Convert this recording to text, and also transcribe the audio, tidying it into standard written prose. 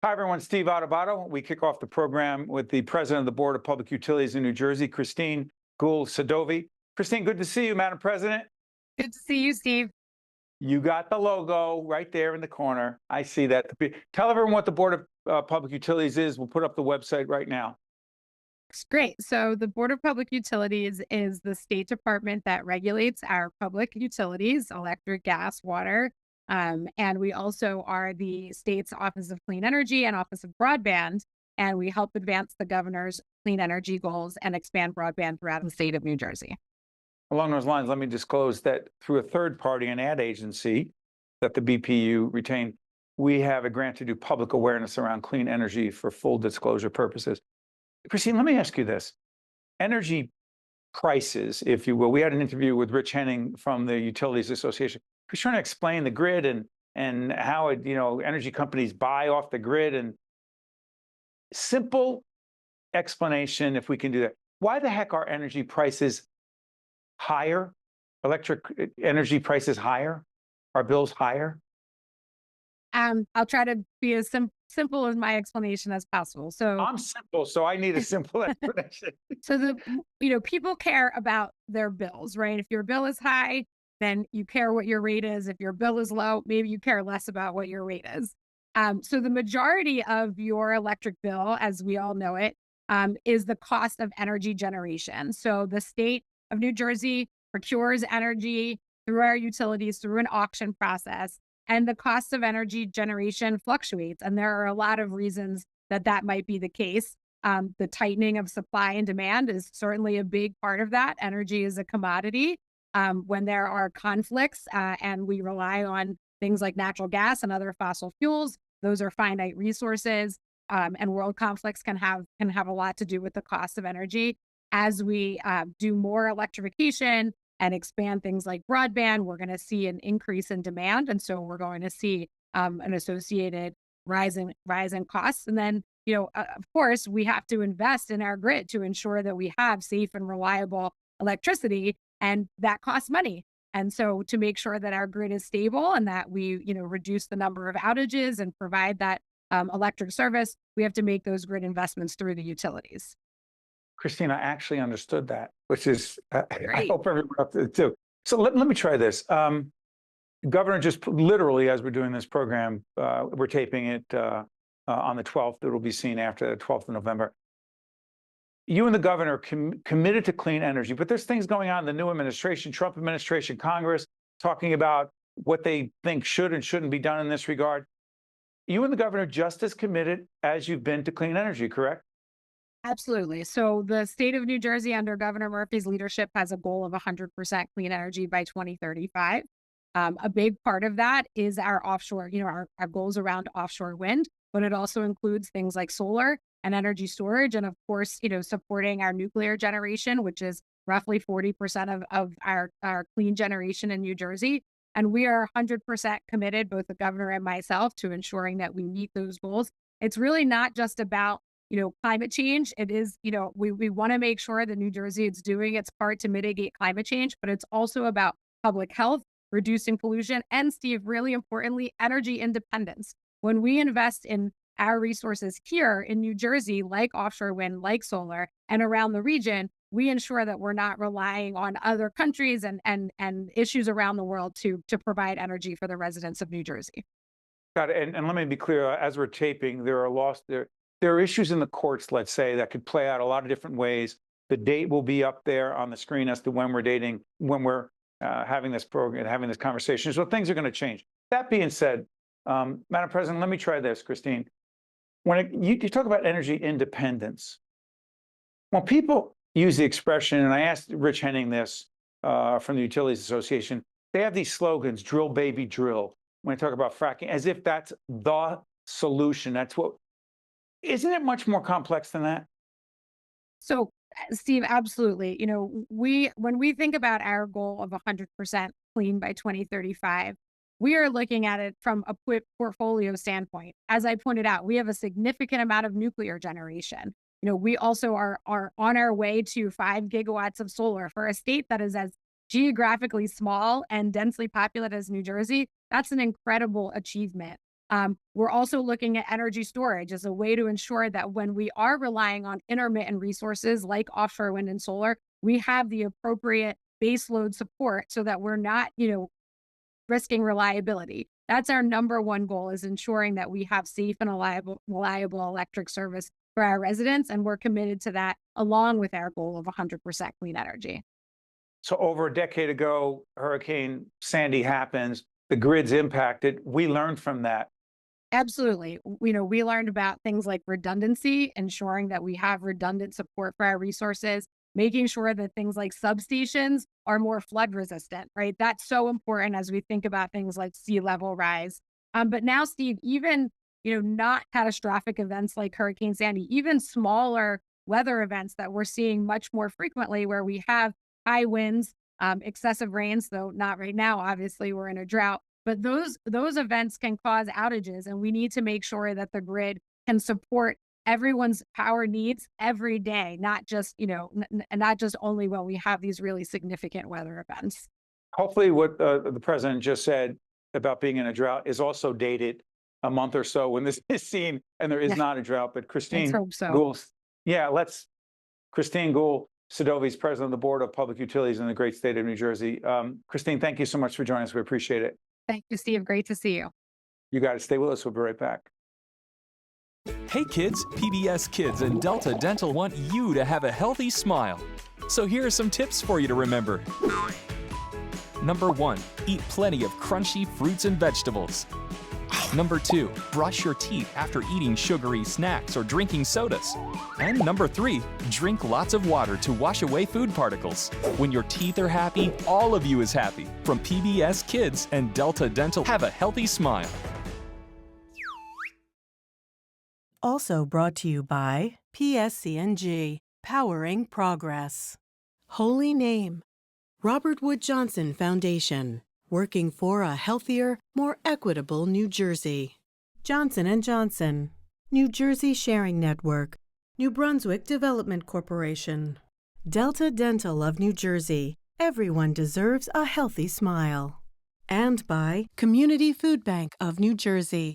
Hi, everyone. Steve Adubato. We kick off the program with the president of the Board of Public Utilities in New Jersey, Christine Guhl-Sadovy. Christine, good to see you, Madam President. Good to see you, Steve. You got the logo right there in the corner. I see that. Tell everyone what the Board of Public Utilities is. We'll put up the website right now. Great. So the Board of Public Utilities is the state department that regulates our public utilities, electric, gas, water. And we also are the state's Office of Clean Energy and Office of Broadband. And we help advance the governor's clean energy goals and expand broadband throughout the state of New Jersey. Along those lines, let me disclose that through a third party, an ad agency that the BPU retained, we have a grant to do public awareness around clean energy for full disclosure purposes. Christine, let me ask you this. Energy prices, if you will. We had an interview with Rich Henning from the Utilities Association. He's trying to explain the grid and how energy companies buy off the grid, and simple explanation, if we can do that. Why the heck are energy prices higher? Electric energy prices higher? Are bills higher? I'll try to be as simple as my explanation as possible. So I'm simple, so I need a simple explanation. So people care about their bills, right? If your bill is high, then you care what your rate is. If your bill is low, maybe you care less about what your rate is. So the majority of your electric bill, as we all know it, is the cost of energy generation. So the state of New Jersey procures energy through our utilities, through an auction process, and the cost of energy generation fluctuates. And there are a lot of reasons that that might be the case. The tightening of supply and demand is certainly a big part of that. Energy is a commodity. When there are conflicts and we rely on things like natural gas and other fossil fuels, those are finite resources, and world conflicts can have a lot to do with the cost of energy. As we do more electrification and expand things like broadband, we're going to see an increase in demand, and so we're going to see an associated rise in costs. And then, of course, we have to invest in our grid to ensure that we have safe and reliable electricity, and that costs money. And so to make sure that our grid is stable and that we, reduce the number of outages and provide that electric service, we have to make those grid investments through the utilities. Christine, I actually understood that, which is, I Great. hope everyone up to too. So let me try this. Governor just literally, as we're doing this program, we're taping it on the 12th. It will be seen after the 12th of November. You and the governor committed to clean energy, but there's things going on in the new administration, Trump administration, Congress, talking about what they think should and shouldn't be done in this regard. You and the governor just as committed as you've been to clean energy, correct? Absolutely. So the state of New Jersey under Governor Murphy's leadership has a goal of 100% clean energy by 2035. A big part of that is our offshore, our goals around offshore wind, but it also includes things like solar and energy storage. And of course, supporting our nuclear generation, which is roughly 40% of our clean generation in New Jersey. And we are 100% committed, both the governor and myself, to ensuring that we meet those goals. It's really not just about climate change. It is, we want to make sure that New Jersey is doing its part to mitigate climate change, but it's also about public health, reducing pollution, and Steve, really importantly, energy independence. When we invest in our resources here in New Jersey, like offshore wind, like solar, and around the region, we ensure that we're not relying on other countries and issues around the world to provide energy for the residents of New Jersey. Got it. And let me be clear, as we're taping, there are issues in the courts, let's say, that could play out a lot of different ways. The date will be up there on the screen as to when we're having this program, having this conversation. So things are going to change. That being said, Madam President, let me try this, Christine. When you talk about energy independence, when people use the expression, and I asked Rich Henning this from the Utilities Association, they have these slogans, drill, baby, drill, when I talk about fracking, as if that's the solution. Isn't it much more complex than that? So, Steve, absolutely. When we think about our goal of 100% clean by 2035, we are looking at it from a portfolio standpoint. As I pointed out, we have a significant amount of nuclear generation. We also are on our way to 5 gigawatts of solar for a state that is as geographically small and densely populated as New Jersey. That's an incredible achievement. We're also looking at energy storage as a way to ensure that when we are relying on intermittent resources like offshore wind and solar, we have the appropriate baseload support so that we're not, risking reliability. That's our number one goal, is ensuring that we have safe and reliable electric service for our residents. And we're committed to that, along with our goal of 100% clean energy. So over a decade ago, Hurricane Sandy happens, the grid's impacted. We learned from that. Absolutely. We learned about things like redundancy, ensuring that we have redundant support for our resources, making sure that things like substations are more flood resistant, right? That's so important as we think about things like sea level rise. But now, Steve, even, not catastrophic events like Hurricane Sandy, even smaller weather events that we're seeing much more frequently, where we have high winds, excessive rains, though not right now, obviously we're in a drought, but those events can cause outages, and we need to make sure that the grid can support everyone's power needs every day, not just, not just only when we have these really significant weather events. Hopefully what the president just said about being in a drought is also dated a month or so when this is seen and there is Yeah, not a drought. But let's Christine hope so. Guhl, Christine Guhl-Sadovy is president of the Board of Public Utilities in the great state of New Jersey. Christine, thank you so much for joining us. We appreciate it. Thank you, Steve. Great to see you. You got to stay with us. We'll be right back. Hey kids, PBS Kids and Delta Dental want you to have a healthy smile. So here are some tips for you to remember. Number 1, eat plenty of crunchy fruits and vegetables. Number 2, brush your teeth after eating sugary snacks or drinking sodas. And number 3, drink lots of water to wash away food particles. When your teeth are happy, all of you is happy. From PBS Kids and Delta Dental, have a healthy smile. Also brought to you by PSCNG, powering progress. Holy Name, Robert Wood Johnson Foundation, working for a healthier, more equitable New Jersey. Johnson & Johnson, New Jersey Sharing Network, New Brunswick Development Corporation. Delta Dental of New Jersey, everyone deserves a healthy smile. And by Community Food Bank of New Jersey,